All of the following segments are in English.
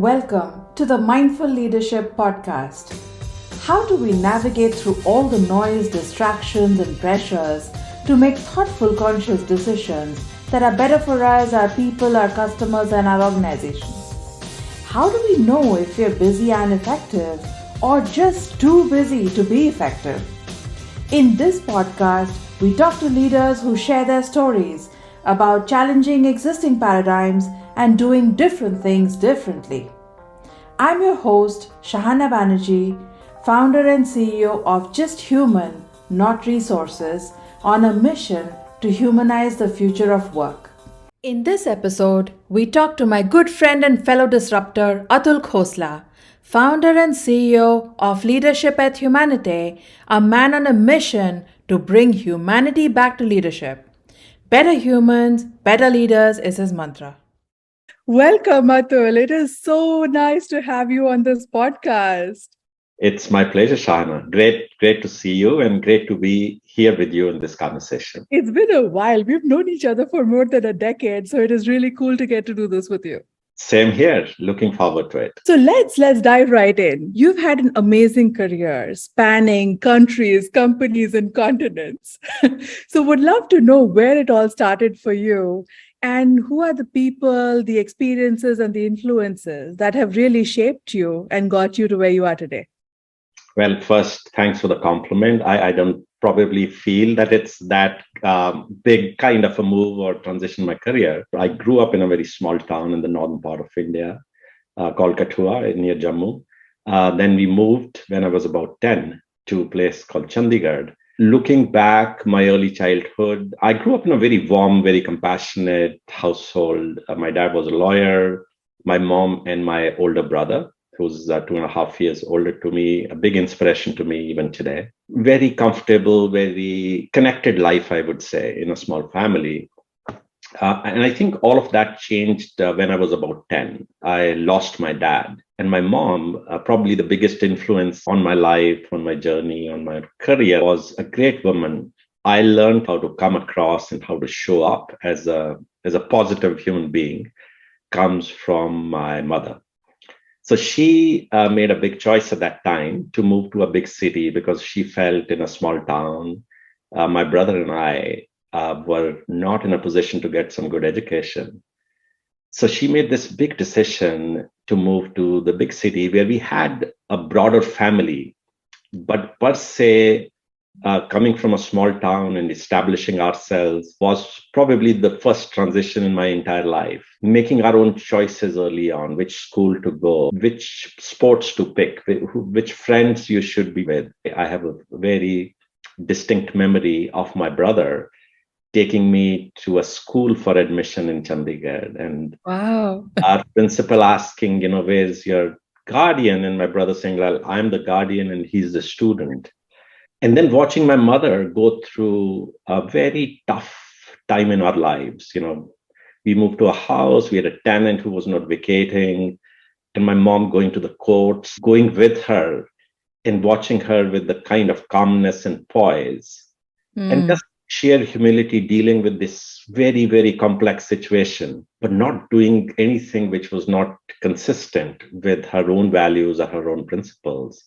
Welcome to the Mindful Leadership Podcast. How do we navigate through all the noise, distractions, and pressures to make thoughtful, conscious decisions that are better for us, our people, our customers, and our organizations? How do we know if we're busy and effective or just too busy to be effective? In this podcast, we talk to leaders who share their stories about challenging existing paradigms and doing different things differently. I'm your host, Shahana Banerjee, founder and CEO of Just Human, Not Resources, on a mission to humanize the future of work. In this episode, we talk to my good friend and fellow disruptor, Atul Khosla, founder and CEO of Leadership Et Humanité, a man on a mission to bring humanity back to leadership. Better humans, better leaders is his mantra. Welcome, Atul. It is so nice to have you on this podcast. It's my pleasure, Shahana. Great to see you and great to be here with you in this conversation. It's been a while. We've known each other for more than a decade, so it is really cool to get to do this with you. Same here. Looking forward to it. So let's dive right in. You've had an amazing career spanning countries, companies, and continents. So would love to know where it all started for you and who are the people, the experiences, and the influences that have really shaped you and got you to where you are today. Well, first, thanks for the compliment. I don't probably feel that it's that big kind of a move or transition in my career. I grew up in a very small town in the northern part of India called Kathua near Jammu. Then we moved when I was about 10 to a place called Chandigarh. Looking back, my early childhood, I grew up in a very warm, very compassionate household. My dad was a lawyer, my mom and my older brother, who's 2.5 years older to me, a big inspiration to me even today. Very comfortable, very connected life, I would say, in a small family. And I think all of that changed when I was about 10. I lost my dad. And my mom, probably the biggest influence on my life, on my journey, on my career, was a great woman. I learned how to come across and how to show up as a positive human being comes from my mother. So she made a big choice at that time to move to a big city because she felt in a small town, my brother and I were not in a position to get some good education. So she made this big decision to move to the big city where we had a broader family, but per se, coming from a small town and establishing ourselves was probably the first transition in my entire life. Making our own choices early on, which school to go, which sports to pick, which friends you should be with. I have a very distinct memory of my brother taking me to a school for admission in Chandigarh. And wow. Our principal asking, where's your guardian? And my brother saying, well, I'm the guardian and he's the student. And then watching my mother go through a very tough time in our lives. We moved to a house, we had a tenant who was not vacating, and my mom going to the courts, going with her and watching her with the kind of calmness and poise and just sheer humility dealing with this very, very complex situation, but not doing anything which was not consistent with her own values or her own principles.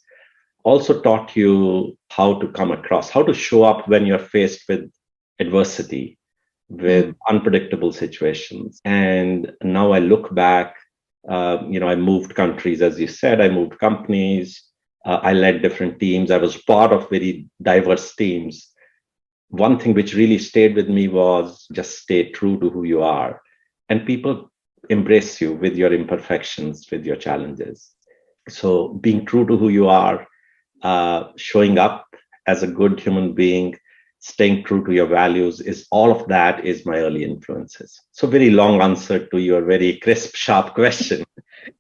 Also taught you how to come across, how to show up when you're faced with adversity, with unpredictable situations. And now I look back, I moved countries, as you said, I moved companies, I led different teams. I was part of very diverse teams. One thing which really stayed with me was just stay true to who you are. And people embrace you with your imperfections, with your challenges. So being true to who you are, showing up as a good human being, staying true to your values is all of that is my early influences. So very long answer to your very crisp, sharp question.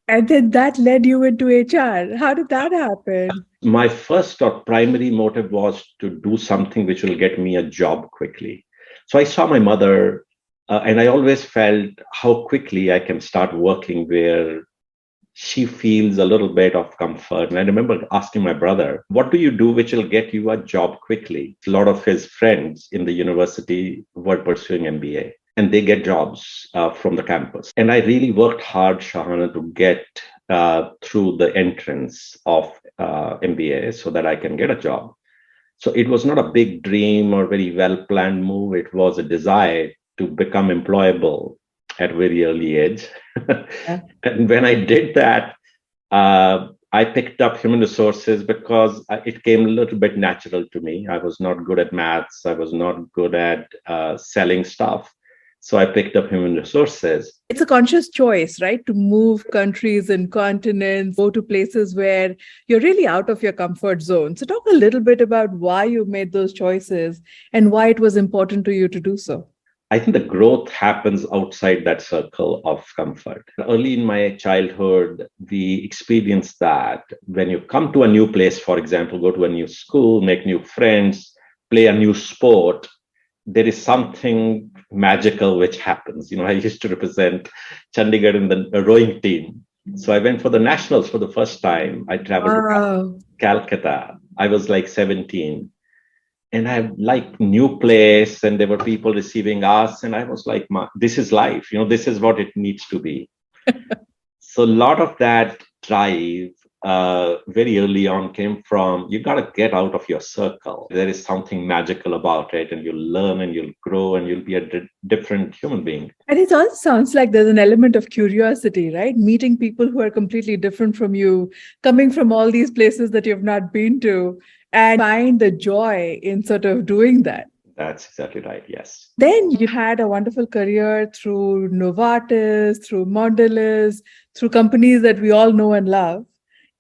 And then that led you into HR. How did that happen? My first or primary motive was to do something which will get me a job quickly. So I saw my mother and I always felt how quickly I can start working where she feels a little bit of comfort. And I remember asking my brother, what do you do which will get you a job quickly? A lot of his friends in the university were pursuing MBA. and they get jobs from the campus. And I really worked hard, Shahana, to get through the entrance of MBA so that I can get a job. So it was not a big dream or very well planned move. It was a desire to become employable at a very early age. Yeah. And when I did that, I picked up human resources because it came a little bit natural to me. I was not good at maths. I was not good at selling stuff. So I picked up human resources. It's a conscious choice, right? To move countries and continents, go to places where you're really out of your comfort zone. So, talk a little bit about why you made those choices and why it was important to you to do so. I think the growth happens outside that circle of comfort. Early in my childhood, we experienced that when you come to a new place, for example, go to a new school, make new friends, play a new sport, there is something magical which happens. I used to represent Chandigarh in the rowing team. So I went for the nationals for the first time. I traveled to Calcutta. I was like 17. And I like new place, and there were people receiving us. And I was like, this is life. This is what it needs to be. So a lot of that drive very early on came from, you got to get out of your circle. There is something magical about it, and you'll learn and you'll grow and you'll be a different human being. And it also sounds like there's an element of curiosity, right? Meeting people who are completely different from you, coming from all these places that you've not been to, and find the joy in sort of doing that. That's exactly right. Yes. Then you had a wonderful career through Novartis, through Mondelez, through companies that we all know and love,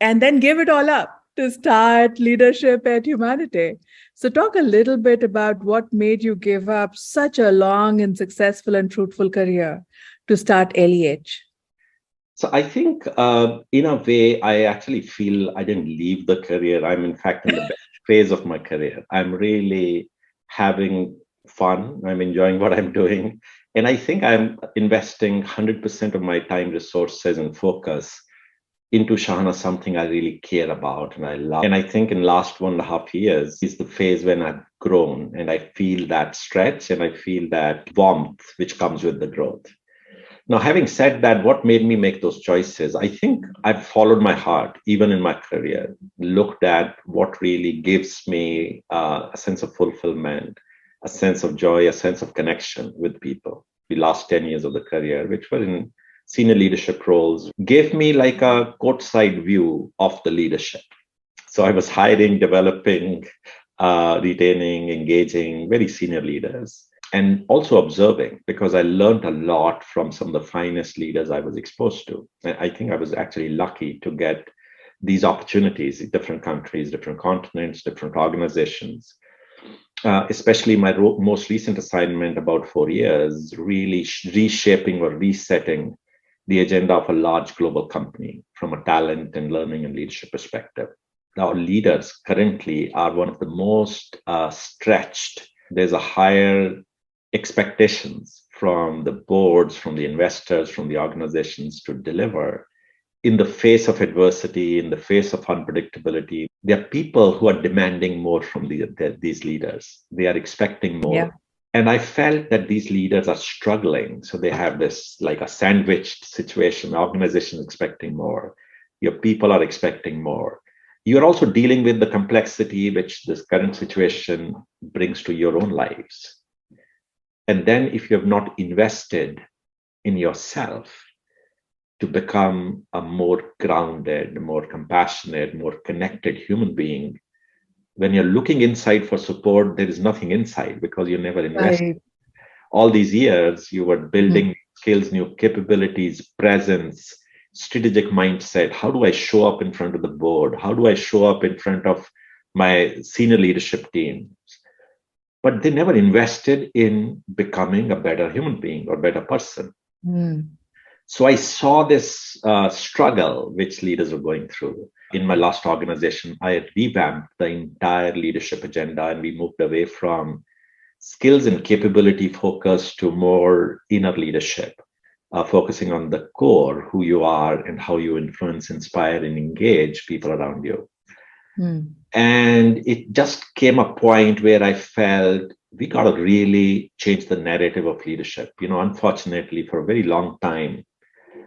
and then gave it all up to start leadership at Humanité. So talk a little bit about what made you give up such a long and successful and fruitful career to start LEH. So I think in a way, I actually feel I didn't leave the career. I'm in fact in the best phase of my career. I'm really having fun. I'm enjoying what I'm doing. And I think I'm investing 100% of my time, resources, and focus into Shahana, something I really care about and I love. And I think in the last 1.5 years is the phase when I've grown and I feel that stretch and I feel that warmth which comes with the growth. Now, having said that, what made me make those choices? I think I've followed my heart, even in my career, looked at what really gives me a sense of fulfillment, a sense of joy, a sense of connection with people. The last 10 years of the career, which were in senior leadership roles, gave me like a courtside view of the leadership. So I was hiring, developing, retaining, engaging very senior leaders. And also observing, because I learned a lot from some of the finest leaders I was exposed to. I think I was actually lucky to get these opportunities in different countries, different continents, different organizations. Especially my most recent assignment, about 4 years, really reshaping or resetting the agenda of a large global company from a talent and learning and leadership perspective. Our leaders currently are one of the most stretched. There's a higher expectations from the boards, from the investors, from the organizations to deliver in the face of adversity, in the face of unpredictability. There are people who are demanding more from these leaders. They are expecting more. Yeah. And I felt that these leaders are struggling. So they have this like a sandwiched situation, the organization is expecting more. Your people are expecting more. You're also dealing with the complexity which this current situation brings to your own lives. And then if you have not invested in yourself to become a more grounded, more compassionate, more connected human being, when you're looking inside for support, there is nothing inside because you never invested. Right. All these years, you were building skills, new capabilities, presence, strategic mindset. How do I show up in front of the board? How do I show up in front of my senior leadership team? But they never invested in becoming a better human being or better person. So I saw this struggle which leaders were going through. In my last organization, I revamped the entire leadership agenda and we moved away from skills and capability focus to more inner leadership, focusing on the core, who you are and how you influence, inspire, and engage people around you. And it just came a point where I felt we got to really change the narrative of leadership. Unfortunately, for a very long time,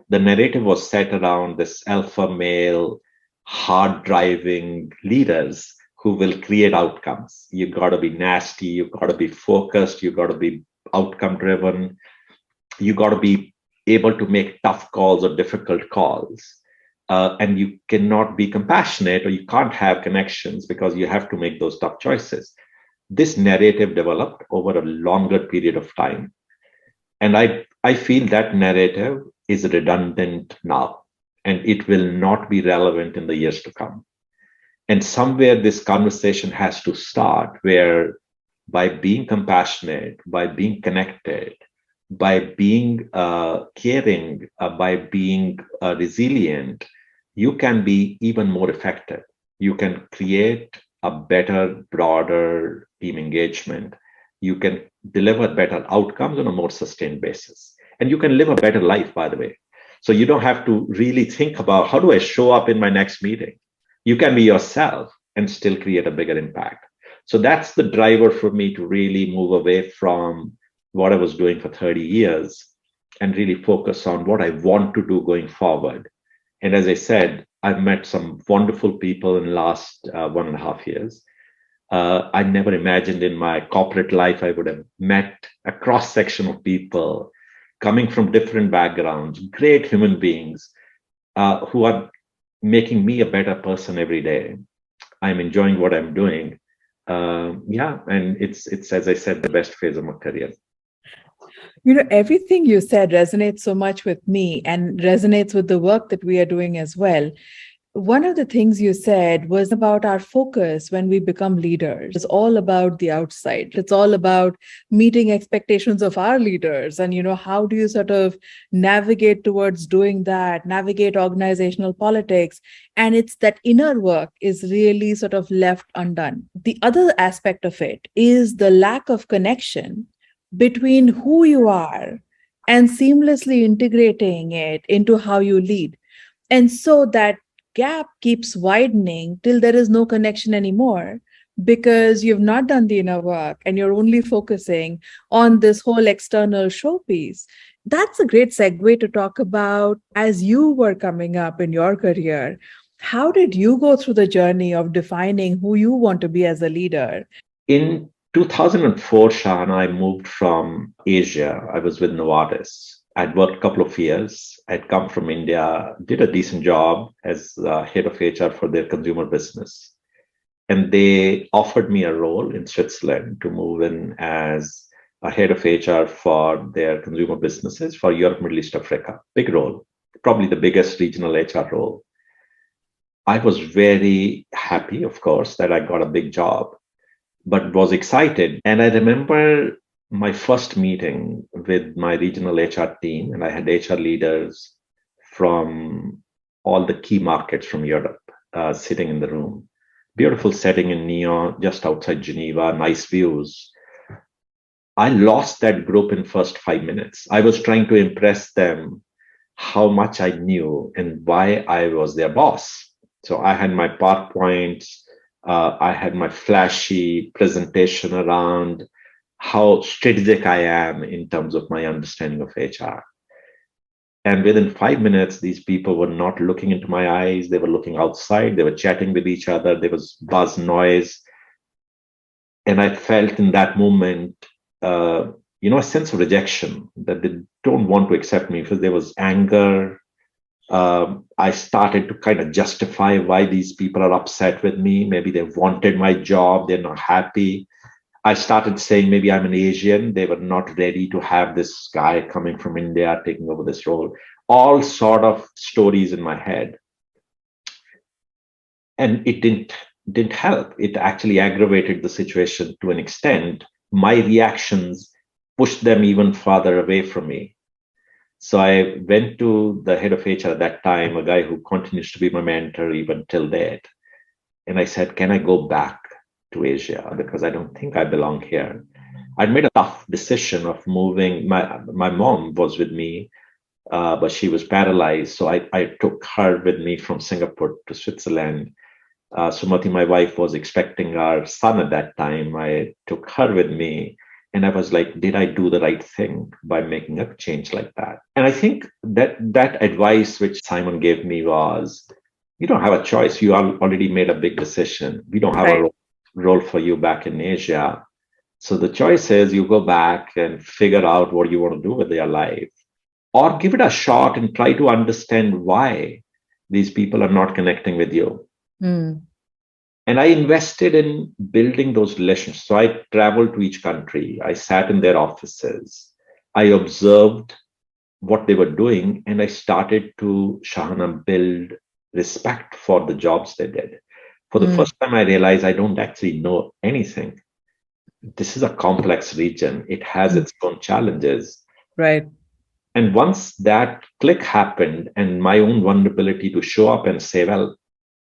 the narrative was set around this alpha male, hard driving leaders who will create outcomes. You got to be nasty, you got to be focused, you got to be outcome driven, you got to be able to make tough calls or difficult calls. And you cannot be compassionate, or you can't have connections because you have to make those tough choices. This narrative developed over a longer period of time. And I feel that narrative is redundant now, and it will not be relevant in the years to come. And somewhere this conversation has to start, where by being compassionate, by being connected, by being caring, by being resilient, you can be even more effective. You can create a better, broader team engagement. You can deliver better outcomes on a more sustained basis. And you can live a better life, by the way. So you don't have to really think about, how do I show up in my next meeting? You can be yourself and still create a bigger impact. So that's the driver for me to really move away from what I was doing for 30 years and really focus on what I want to do going forward. And as I said, I've met some wonderful people in the last 1.5 years. I never imagined in my corporate life I would have met a cross section of people coming from different backgrounds, great human beings who are making me a better person every day. I'm enjoying what I'm doing. And it's as I said, the best phase of my career. Everything you said resonates so much with me and resonates with the work that we are doing as well. One of the things you said was about our focus when we become leaders. It's all about the outside. It's all about meeting expectations of our leaders. And, how do you sort of navigate towards doing that, navigate organizational politics? And it's that inner work is really sort of left undone. The other aspect of it is the lack of connection between who you are and seamlessly integrating it into how you lead. And so that gap keeps widening till there is no connection anymore, because you've not done the inner work and you're only focusing on this whole external showpiece. That's a great segue to talk about, as you were coming up in your career, how did you go through the journey of defining who you want to be as a leader? In 2004, Shahan, I moved from Asia. I was with Novartis. I'd worked a couple of years. I'd come from India, did a decent job as head of HR for their consumer business. And they offered me a role in Switzerland to move in as a head of HR for their consumer businesses for Europe, Middle East, Africa. Big role, probably the biggest regional HR role. I was very happy, of course, that I got a big job, but was excited. And I remember my first meeting with my regional HR team, and I had HR leaders from all the key markets from Europe sitting in the room. Beautiful setting in Nyon, just outside Geneva, nice views. I lost that group in first 5 minutes. I was trying to impress them how much I knew and why I was their boss. So I had my PowerPoints, I had my flashy presentation around how strategic I am in terms of my understanding of HR. And within 5 minutes, these people were not looking into my eyes. They were looking outside. They were chatting with each other. There was buzz, noise. And I felt in that moment, a sense of rejection, that they don't want to accept me, because there was anger. I started to kind of justify why these people are upset with me. Maybe they wanted my job. They're not happy. I started saying maybe I'm an Asian. They were not ready to have this guy coming from India taking over this role. All sort of stories in my head. And it didn't help. It actually aggravated the situation to an extent. My reactions pushed them even farther away from me. So I went to the head of HR at that time, a guy who continues to be my mentor even till date. And I said, can I go back to Asia, because I don't think I belong here? I'd made a tough decision of moving. My mom was with me, but she was paralyzed. So I took her with me from Singapore to Switzerland. Sumati, my wife, was expecting our son at that time. I took her with me. And I was like, did I do the right thing by making a change like that? And I think that advice which Simon gave me was, you don't have a choice. You already made a big decision. We don't have a Right. role for you back in Asia. So the choice is you go back and figure out what you want to do with your life, or give it a shot and try to understand why these people are not connecting with you. Mm. And I invested in building those relationships. So I traveled to each country. I sat in their offices. I observed what they were doing, and I started to, Shahana, build respect for the jobs they did. For the Mm. first time, I realized I don't actually know anything. This is a complex region. It has Mm. its own challenges. Right. And once that click happened, and my own vulnerability to show up and say, well,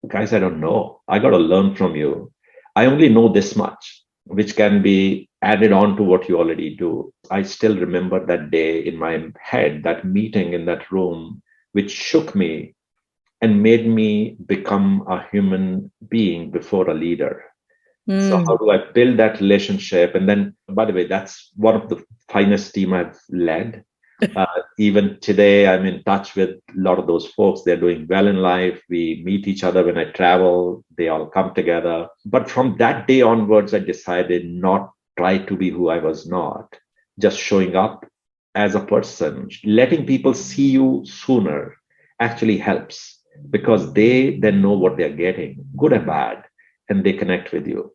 guys, I don't know. I got to learn from you. I only know this much, which can be added on to what you already do. I still remember that day in my head, that meeting in that room, which shook me and made me become a human being before a leader. So how Mm. do I build that relationship? And then, by the way, that's one of the finest team I've led. Even today, I'm in touch with a lot of those folks. They're doing well in life. We meet each other when I travel. They all come together. But from that day onwards, I decided not try to be who I was not. Just showing up as a person, letting people see you sooner actually helps because they then know what they're getting, good or bad, and they connect with you.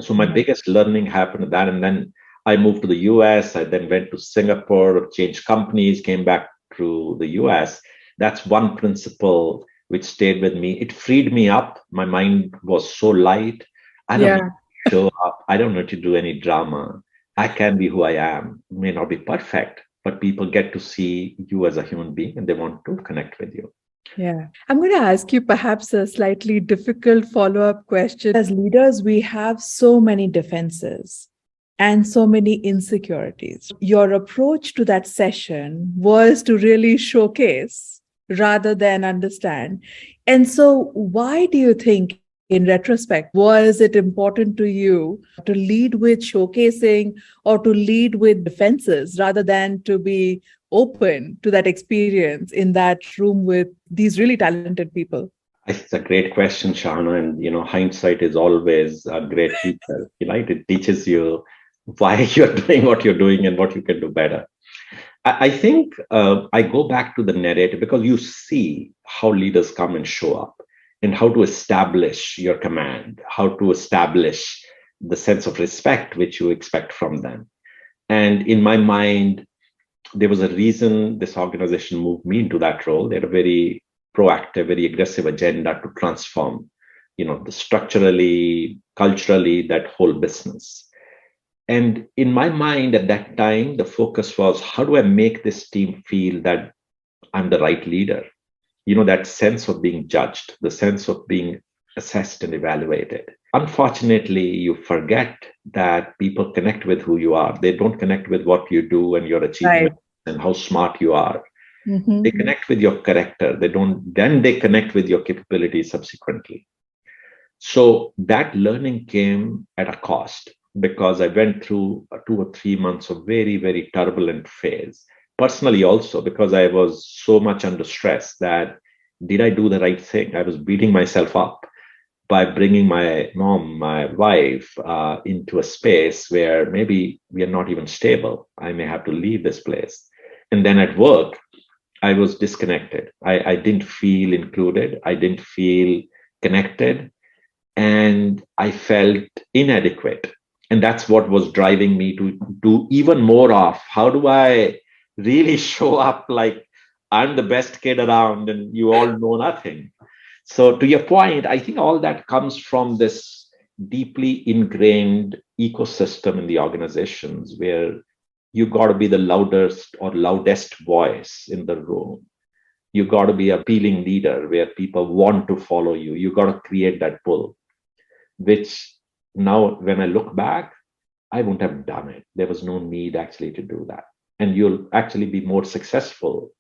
So my biggest learning happened at that. And then I moved to the US. I then went to Singapore, changed companies, came back to the US. That's one principle which stayed with me. It freed me up. My mind was so light. I don't need Yeah. to show up. I don't need to do any drama. I can be who I am. May not be perfect, but people get to see you as a human being and they want to connect with you. Yeah. I'm going to ask you perhaps a slightly difficult follow up question. As leaders, we have so many defenses and so many insecurities. Your approach to that session was to really showcase rather than understand. And so, why do you think, in retrospect, was it important to you to lead with showcasing or to lead with defenses rather than to be open to that experience in that room with these really talented people? It's a great question, Shahana. And hindsight is always a great teacher. Right? It teaches you why you're doing what you're doing and what you can do better. I think I go back to the narrative because you see how leaders come and show up and how to establish your command, how to establish the sense of respect which you expect from them. And in my mind, there was a reason this organization moved me into that role. They had a very proactive, very aggressive agenda to transform, the structurally, culturally, that whole business. And in my mind at that time, the focus was how do I make this team feel that I'm the right leader? That sense of being judged, the sense of being assessed and evaluated. Unfortunately, you forget that people connect with who you are. They don't connect with what you do and your Right. achievements and how smart you are. They Mm-hmm. connect with your character. They connect with your capabilities subsequently. So that learning came at a cost because I went through 2 or 3 months of very, very turbulent phase. Personally, also because I was so much under stress that did I do the right thing? I was beating myself up by bringing my mom, my wife, into a space where maybe we are not even stable. I may have to leave this place. And then at work, I was disconnected. I didn't feel included. I didn't feel connected and I felt inadequate. And that's what was driving me to do even more of how do I really show up like I'm the best kid around and you all know nothing. So, to your point, I think all that comes from this deeply ingrained ecosystem in the organizations where you got to be the loudest voice in the room. You got to be a appealing leader where people want to follow you. You got to create that pull which now when I look back, I wouldn't have done it. There was no need actually to do that. And you'll actually be more successful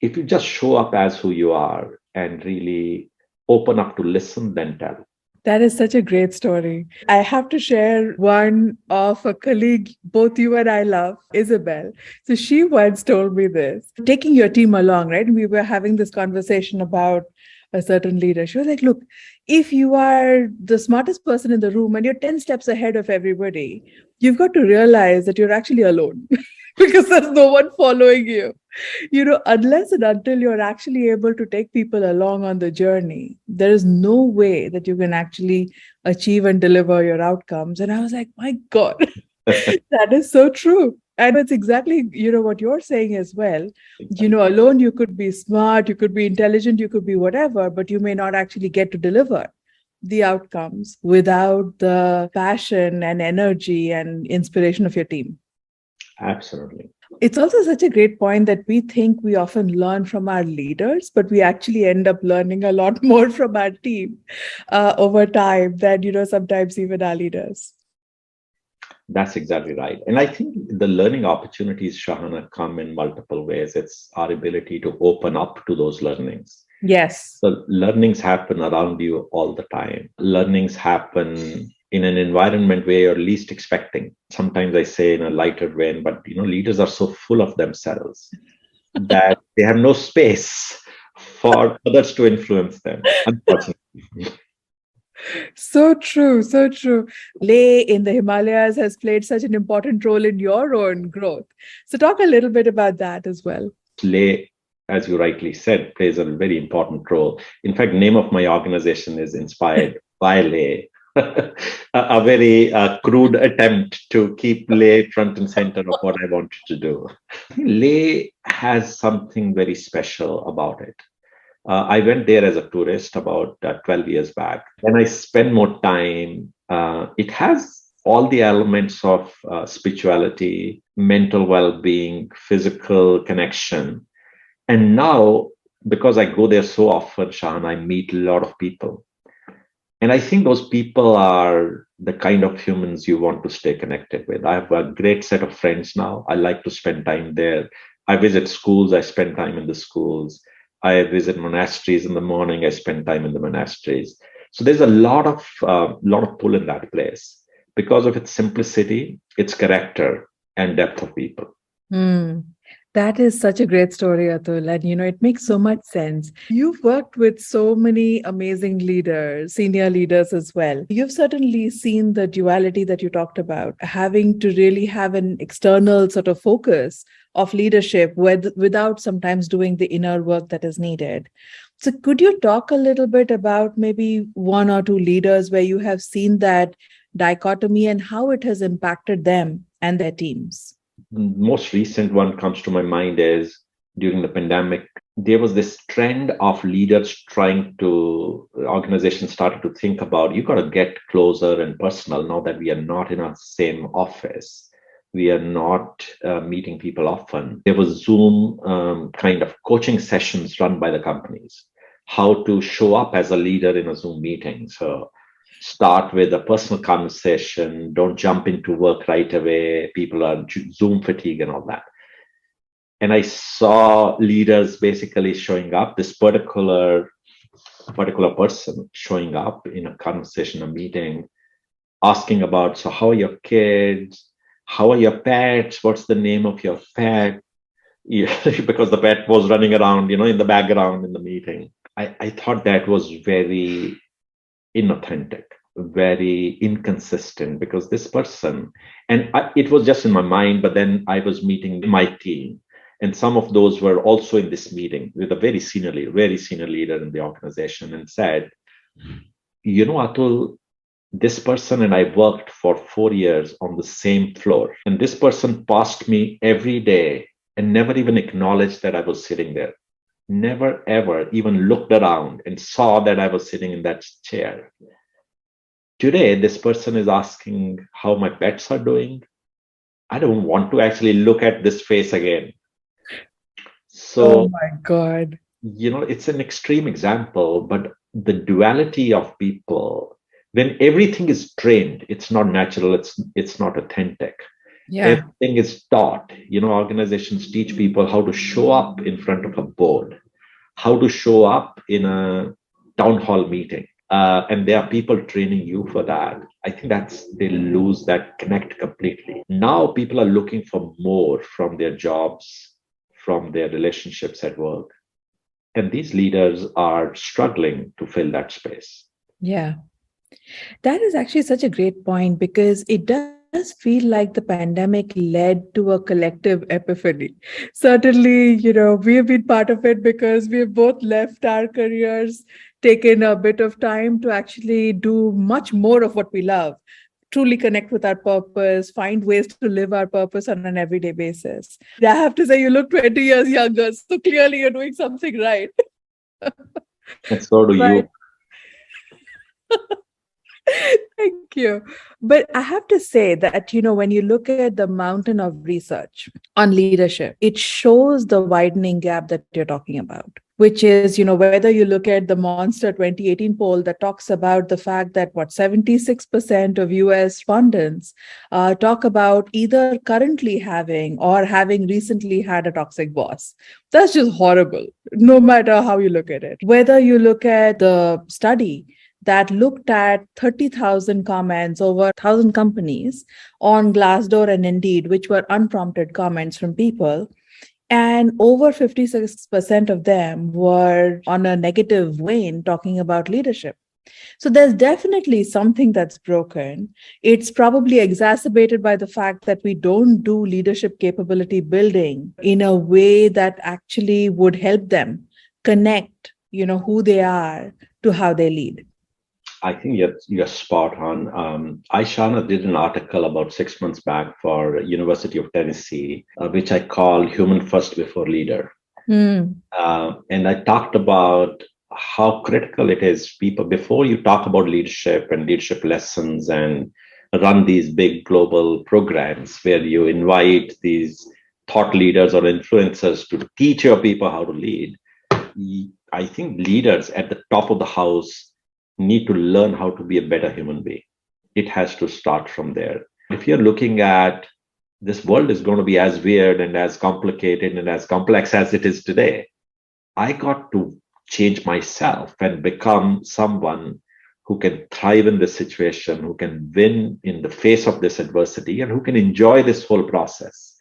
if you just show up as who you are and really open up to listen, then tell. That is such a great story. I have to share one of a colleague both you and I love, Isabel. So she once told me this, taking your team along, right? We were having this conversation about a certain leader. She was like, look, if you are the smartest person in the room and you're 10 steps ahead of everybody, you've got to realize that you're actually alone because there's no one following you. Unless and until you're actually able to take people along on the journey, there is no way that you can actually achieve and deliver your outcomes. And I was like, my God, that is so true. And it's exactly, what you're saying as well. Alone you could be smart, you could be intelligent, you could be whatever, but you may not actually get to deliver the outcomes without the passion and energy and inspiration of your team. Absolutely. It's also such a great point that we think we often learn from our leaders, but we actually end up learning a lot more from our team over time than, sometimes even our leaders. That's exactly right. And I think the learning opportunities, Shahana, come in multiple ways. It's our ability to open up to those learnings. Yes. So learnings happen around you all the time. Learnings happen in an environment where you're least expecting. Sometimes I say in a lighter vein, but leaders are so full of themselves that they have no space for others to influence them, unfortunately. So true, so true. Leh in the Himalayas has played such an important role in your own growth. So talk a little bit about that as well. Leh, as you rightly said, plays a very important role. In fact, name of my organization is inspired by Leh. A very crude attempt to keep Leh front and center of what I wanted to do. Leh has something very special about it. I went there as a tourist about 12 years back. When I spend more time, it has all the elements of spirituality, mental well-being, physical connection. And now, because I go there so often, Shahan, I meet a lot of people. And I think those people are the kind of humans you want to stay connected with. I have a great set of friends now. I like to spend time there. I visit schools, I spend time in the schools. I visit monasteries in the morning, I spend time in the monasteries. So there's a lot of pull in that place because of its simplicity, its character, and depth of people. That is such a great story, Atul. And, it makes so much sense. You've worked with so many amazing leaders, senior leaders as well. You've certainly seen the duality that you talked about, having to really have an external sort of focus of leadership without sometimes doing the inner work that is needed. So could you talk a little bit about maybe one or two leaders where you have seen that dichotomy and how it has impacted them and their teams? Most recent one comes to my mind is during the pandemic, there was this trend of leaders organizations started to think about, you got to get closer and personal now that we are not in our same office. We are not meeting people often. There was Zoom kind of coaching sessions run by the companies, how to show up as a leader in a Zoom meeting. So start with a personal conversation. Don't jump into work right away. People are Zoom fatigue and all that. And I saw leaders basically showing up, this particular person showing up in a conversation, a meeting, asking about, so how are your kids? How are your pets? What's the name of your pet? Because the pet was running around, in the background in the meeting. I thought that was very inauthentic, very inconsistent, because this person, it was just in my mind, but then I was meeting my team, and some of those were also in this meeting with a very senior leader in the organization, and said, Atul, this person and I worked for 4 years on the same floor, and this person passed me every day and never even acknowledged that I was sitting there. Never ever even looked around and saw that I was sitting in that chair. Today, this person is asking how my pets are doing. I don't want to actually look at this face again. So, oh my God. It's an extreme example, but the duality of people, when everything is trained, it's not natural, it's not authentic. Yeah. Everything is taught. Organizations teach people how to show up in front of a board, how to show up in a town hall meeting. and there are people training you for that, I think they lose that connect completely. Now people are looking for more from their jobs, from their relationships at work. And these leaders are struggling to fill that space. Yeah. That is actually such a great point because it does feel like the pandemic led to a collective epiphany. Certainly, we have been part of it because we have both left our careers, taken a bit of time to actually do much more of what we love, truly connect with our purpose, find ways to live our purpose on an everyday basis. I have to say, you look 20 years younger, so clearly you're doing something right. And so do But you. thank you. But I have to say that, when you look at the mountain of research on leadership, it shows the widening gap that you're talking about, which is, whether you look at the Monster 2018 poll that talks about the fact that 76% of US respondents talk about either currently having or having recently had a toxic boss. That's just horrible, no matter how you look at it. Whether you look at the study that looked at 30,000 comments over 1,000 companies on Glassdoor and Indeed, which were unprompted comments from people. And over 56% of them were on a negative vein talking about leadership. So there's definitely something that's broken. It's probably exacerbated by the fact that we don't do leadership capability building in a way that actually would help them connect, who they are to how they lead. I think you're spot on. Aishana did an article about 6 months back for University of Tennessee, which I call "Human First Before Leader," and I talked about how critical it is. People, before you talk about leadership and leadership lessons and run these big global programs where you invite these thought leaders or influencers to teach your people how to lead, I think leaders at the top of the house need to learn how to be a better human being. It has to start from there. If you're looking at this world is going to be as weird and as complicated and as complex as it is today, I got to change myself and become someone who can thrive in this situation, who can win in the face of this adversity, and who can enjoy this whole process.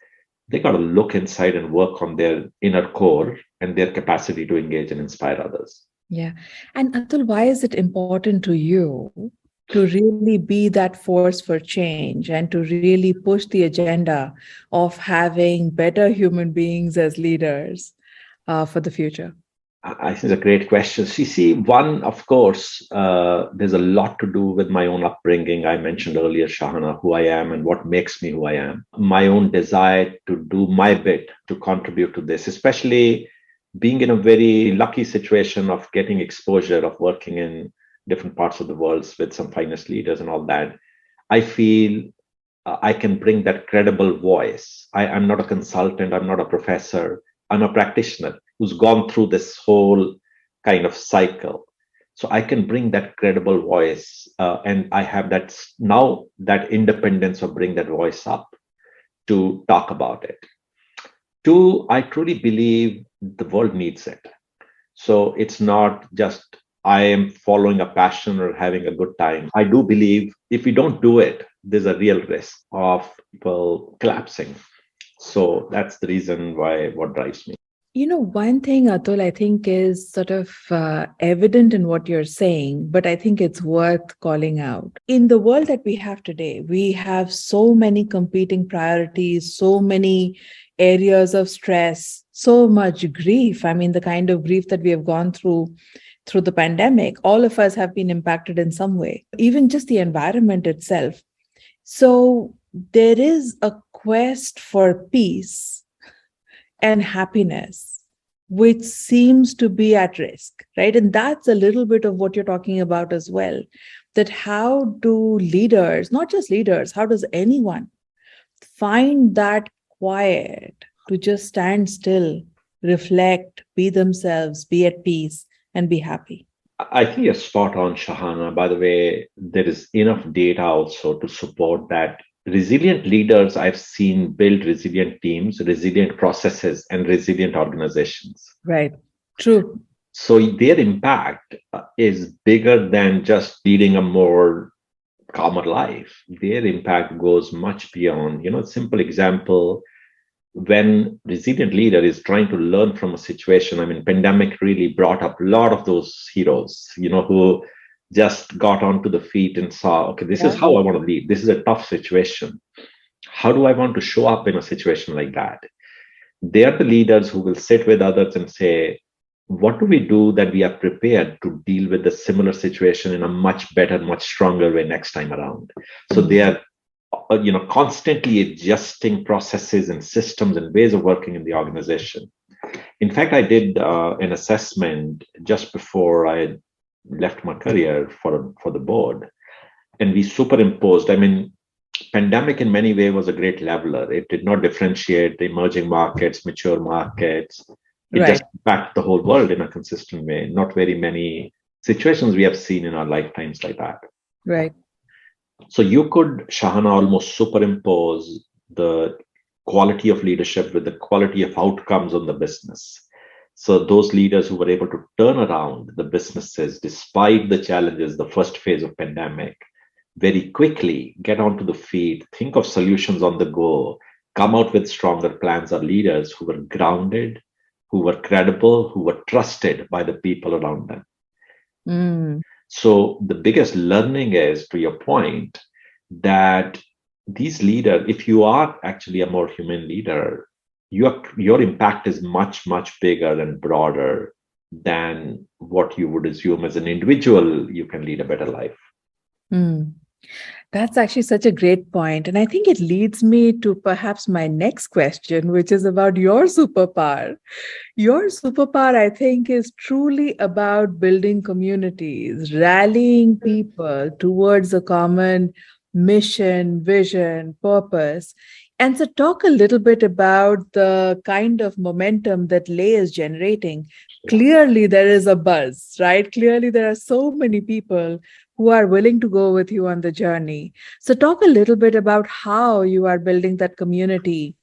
They got to look inside and work on their inner core and their capacity to engage and inspire others. Yeah. And Atul, why is it important to you to really be that force for change and to really push the agenda of having better human beings as leaders for the future? I think it's a great question. See, one, of course, there's a lot to do with my own upbringing. I mentioned earlier, Shahana, who I am and what makes me who I am. My own desire to do my bit to contribute to this, especially being in a very lucky situation of getting exposure, of working in different parts of the world with some finest leaders and all that. I feel I can bring that credible voice. I'm not a consultant, I'm not a professor, I'm a practitioner who's gone through this whole kind of cycle. So I can bring that credible voice, and I have that now that independence of bring that voice up to talk about it. Two, I truly believe the world needs it. So it's not just I am following a passion or having a good time. I do believe if we don't do it, there's a real risk of people collapsing. So that's the reason why what drives me. One thing, Atul, I think is sort of evident in what you're saying, but I think it's worth calling out. In the world that we have today, we have so many competing priorities, so many areas of stress, so much grief. I mean, the kind of grief that we have gone through the pandemic, all of us have been impacted in some way, even just the environment itself. So there is a quest for peace and happiness, which seems to be at risk, right? And that's a little bit of what you're talking about as well, that how do leaders, not just leaders, how does anyone find that quiet to just stand still, reflect, be themselves, be at peace, and be happy? I think you're spot on, Shahana. By the way, there is enough data also to support that. Resilient leaders I've seen build resilient teams, resilient processes, and resilient organizations. Right. True. So their impact is bigger than just leading a more calmer life. Their impact goes much beyond. A simple example, when resilient leader is trying to learn from a situation, I mean, pandemic really brought up a lot of those heroes, who just got onto the feet and saw, okay, this is Yeah. how I want to lead. This is a tough situation. How do I want to show up in a situation like that? They are the leaders who will sit with others and say, what do we do that we are prepared to deal with the similar situation in a much better, much stronger way next time around? So they are constantly adjusting processes and systems and ways of working in the organization. In fact, I did an assessment just before I left my career for the board, and we superimposed. I mean, pandemic in many ways was a great leveler. It did not differentiate the emerging markets, mature markets. It Right. just impacted the whole world in a consistent way. Not very many situations we have seen in our lifetimes like that. Right. So you could, Shahana, almost superimpose the quality of leadership with the quality of outcomes on the business. So those leaders who were able to turn around the businesses despite the challenges, the first phase of pandemic, very quickly get onto the feet, think of solutions on the go, come out with stronger plans, are leaders who were grounded, who were credible, who were trusted by the people around them. Mm. So the biggest learning is, to your point, that these leaders, if you are actually a more human leader, your impact is much, much bigger and broader than what you would assume as an individual. You can lead a better life. Mm. That's actually such a great point. And I think it leads me to perhaps my next question, which is about your superpower. Your superpower, I think, is truly about building communities, rallying people towards a common mission, vision, purpose. And so, talk a little bit about the kind of momentum that Lay is generating. Clearly, there is a buzz, right? Clearly, there are so many people who are willing to go with you on the journey. So, talk a little bit about how you are building that community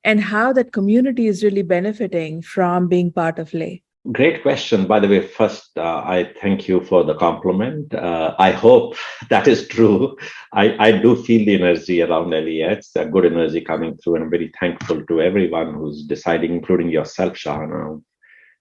and how that community is really benefiting from being part of Lay. Great question. By the way, first, I thank you for the compliment. I hope that is true. I do feel the energy around LEH. It's a good energy coming through, and I'm very thankful to everyone who's deciding, including yourself, Shahana,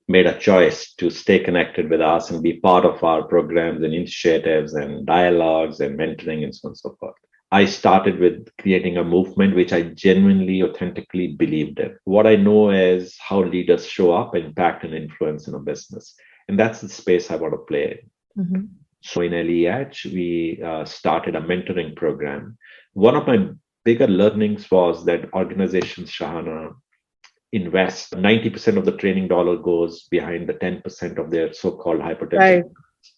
made a choice to stay connected with us and be part of our programs and initiatives and dialogues and mentoring and so on and so forth. I started with creating a movement which I genuinely, authentically believed in. What I know is how leaders show up, impact, and influence in a business. And that's the space I want to play in. Mm-hmm. So in LEH, we started a mentoring program. One of my bigger learnings was that organizations, Shahana, invest 90% of the training dollar goes behind the 10% of their so-called high potential.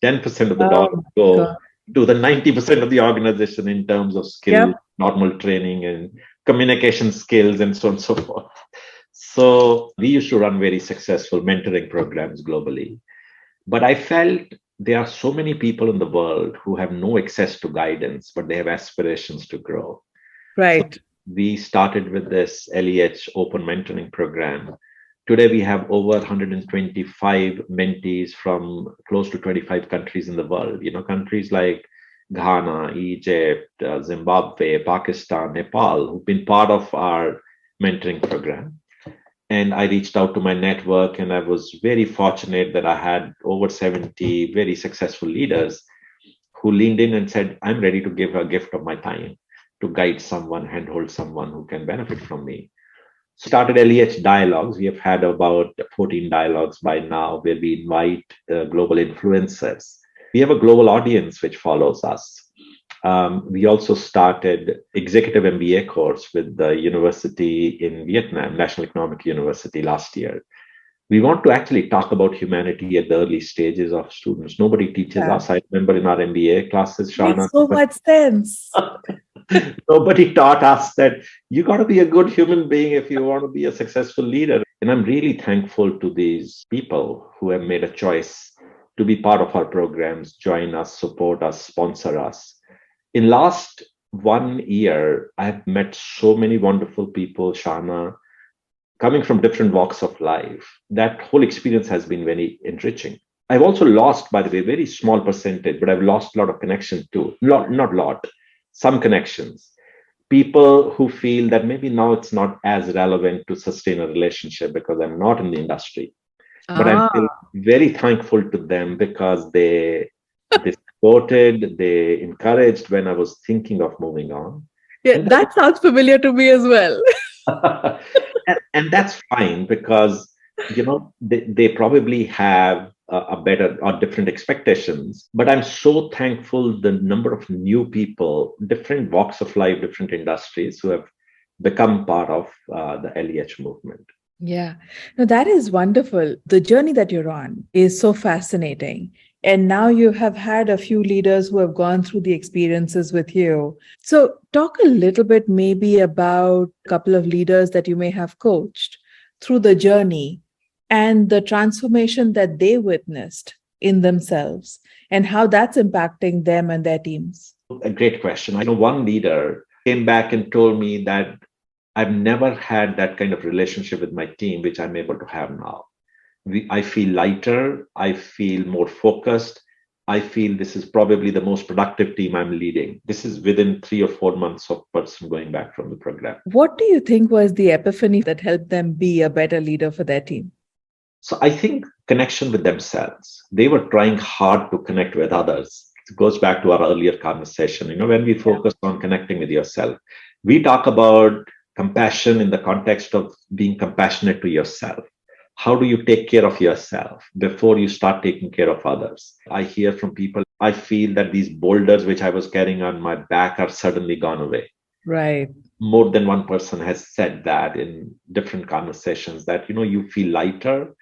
Right. 10% of the Oh dollar my go God. to the 90% of the organization in terms of skill, Yep. normal training and communication skills and so on and so forth. So we used to run very successful mentoring programs globally. But I felt there are so many people in the world who have no access to guidance, but they have aspirations to grow. So Right. we started with this LEH open mentoring program. Today, we have over 125 mentees from close to 25 countries in the world. Countries like Ghana, Egypt, Zimbabwe, Pakistan, Nepal, who've been part of our mentoring program. And I reached out to my network, and I was very fortunate that I had over 70 very successful leaders who leaned in and said, I'm ready to give a gift of my time to guide someone, handhold someone who can benefit from me. Started LEH dialogues. We have had about 14 dialogues by now where we invite global influencers. We have a global audience which follows us. We also started executive MBA course with the university in Vietnam, National Economic University last year. We want to actually talk about humanity at the early stages of students. Nobody teaches Yeah. us. I remember in our MBA classes, Shana, Makes so much sense. nobody taught us that you got to be a good human being if you want to be a successful leader. And I'm really thankful to these people who have made a choice to be part of our programs, join us, support us, sponsor us. In last 1 year, I've met so many wonderful people, Shana, coming from different walks of life, that whole experience has been very enriching. I've also lost, by the way, very small percentage, but I've lost a lot of connection too. Not lot, some connections. People who feel that maybe now it's not as relevant to sustain a relationship because I'm not in the industry. But I'm still very thankful to them because they supported, they encouraged when I was thinking of moving on. Yeah, that sounds familiar to me as well. And that's fine because they probably have a better or different expectations, but I'm so thankful the number of new people, different walks of life, different industries who have become part of the LEH movement. Yeah, no, that is wonderful. The journey that you're on is so fascinating. And now you have had a few leaders who have gone through the experiences with you. So talk a little bit maybe about a couple of leaders that you may have coached through the journey and the transformation that they witnessed in themselves and how that's impacting them and their teams. A great question. I know one leader came back and told me that I've never had that kind of relationship with my team, which I'm able to have now. I feel lighter. I feel more focused. I feel this is probably the most productive team I'm leading. This is within 3 or 4 months of person going back from the program. What do you think was the epiphany that helped them be a better leader for their team? So I think connection with themselves. They were trying hard to connect with others. It goes back to our earlier conversation. When we focus on connecting with yourself, we talk about compassion in the context of being compassionate to yourself. How do you take care of yourself before you start taking care of others? I hear from people, I feel that these boulders which I was carrying on my back are suddenly gone away. Right. More than one person has said that in different conversations, that you feel lighter,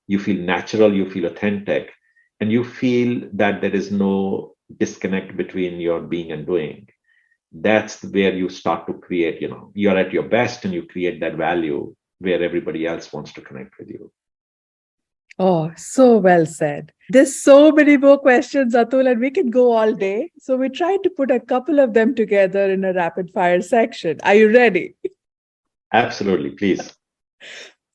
you feel natural, you feel authentic, and you feel that there is no disconnect between your being and doing. That's where you start to create, you're at your best and you create that value where everybody else wants to connect with you. Oh, so well said. There's so many more questions, Atul, and we can go all day. So we tried to put a couple of them together in a rapid fire section. Are you ready? Absolutely, please.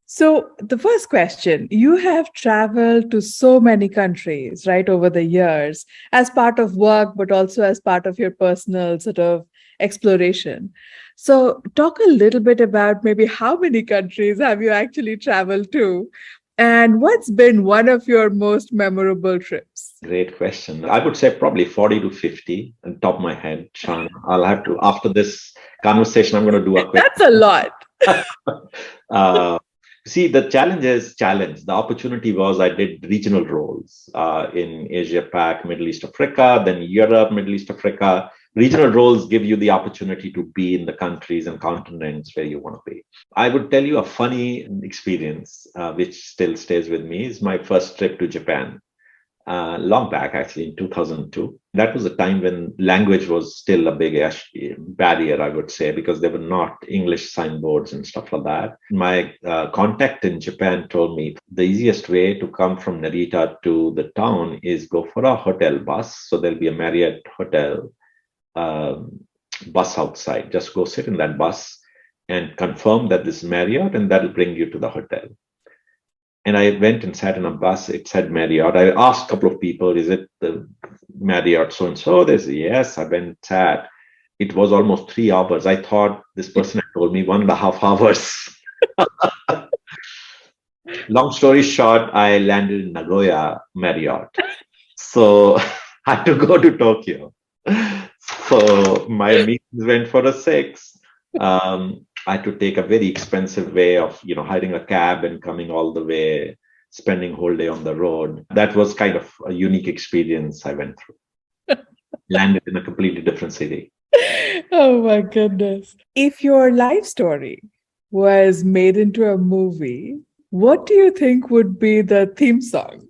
So the first question, you have traveled to so many countries, right, over the years as part of work, but also as part of your personal sort of exploration. So talk a little bit about maybe how many countries have you actually traveled to and what's been one of your most memorable trips? Great question. I would say probably 40 to 50 on top of my head, Sean. I'll have to, after this conversation, I'm going to do a quick. That's a lot. See, the challenge. The opportunity was I did regional roles in Asia Pac, Middle East, Africa, then Europe, Middle East, Africa. Regional roles give you the opportunity to be in the countries and continents where you want to be. I would tell you a funny experience, which still stays with me, is my first trip to Japan. Long back, actually, in 2002. That was a time when language was still a big barrier, I would say, because there were not English signboards and stuff like that. My contact in Japan told me the easiest way to come from Narita to the town is go for a hotel bus. So there'll be a Marriott hotel bus outside. Just go sit in that bus and confirm that this is Marriott, and that'll bring you to the hotel. And I went and sat in a bus. It said Marriott. I asked a couple of people, is it the Marriott so-and-so? They said, yes. I went and sat. It was almost 3 hours. I thought this person had told me 1.5 hours. Long story short, I landed in Nagoya Marriott. So I had to go to Tokyo. So my meetings went for a 6. I had to take a very expensive way of, hiring a cab and coming all the way, spending whole day on the road. That was kind of a unique experience I went through. Landed in a completely different city. Oh my goodness. If your life story was made into a movie, what do you think would be the theme song?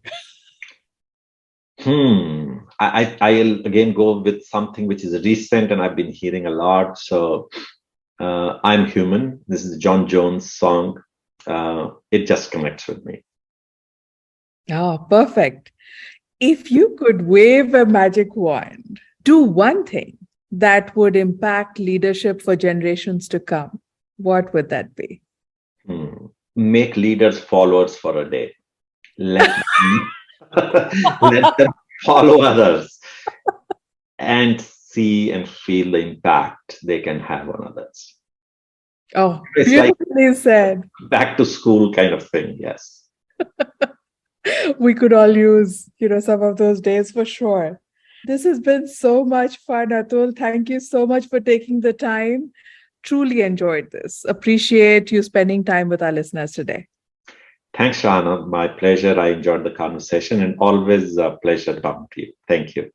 I'll again go with something which is recent and I've been hearing a lot. So I'm Human. This is John Jones' song. It just connects with me. Oh, perfect. If you could wave a magic wand, do one thing that would impact leadership for generations to come, what would that be? make leaders followers for a day. Let let them follow others and see and feel the impact they can have on others. Oh, It's like beautifully said. back to school kind of thing. Yes. We could all use, some of those days for sure. This has been so much fun, Atul. Thank you so much for taking the time. Truly enjoyed this. Appreciate you spending time with our listeners today. Thanks, Shahana. My pleasure. I enjoyed the conversation and always a pleasure talking to you. Thank you.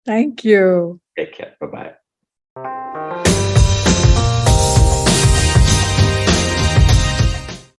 Thank you. Take care. Bye-bye.